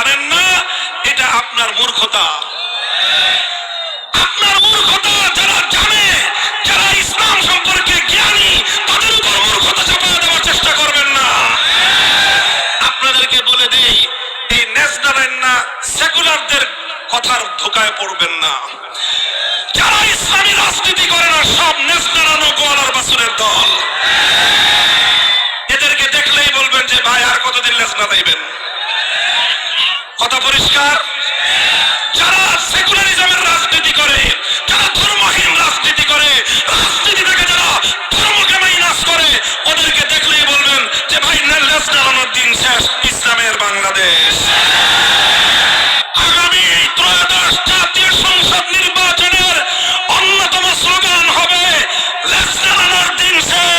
জানেন না, এটা আপনার মূর্খতা। আপনার মূর্খতা। যারা জানে, যারা ইসলাম সম্পর্কে জ্ঞানী, তাদের উপর মূর্খতা চাপিয়ে দেওয়ার চেষ্টা করবেন না। আপনাদেরকে বলে দেই, এই ন্যাশনাল না সেকুলারদের কথার ধোকায় পড়বেন না। যারা ইসলামী রাজনীতি করে না, সব ন্যাশনাল গোয়ালার বাসুরের দল। এদেরকে দেখলেই বলবেন যে ভাই আর কতদিন ন্যাশনাল দিবেন। কথা পরিষ্কার। যারা সেকুলারিজমের রাজনীতি করে, যারা ধর্মহীন রাজনীতি করে, রাজনীতি থেকে যারা ধর্মকে মাইনাস করে, ওদেরকে দেখলেই বলবেন যে ভাই ন্যাশনাল দিন শেষ, ইসলামের বাংলাদেশ। আগামী ত্রয়োদশ জাতীয় সংসদ নির্বাচনের অন্যতম স্লোগান হবে ন্যাশনাল দিন শেষ,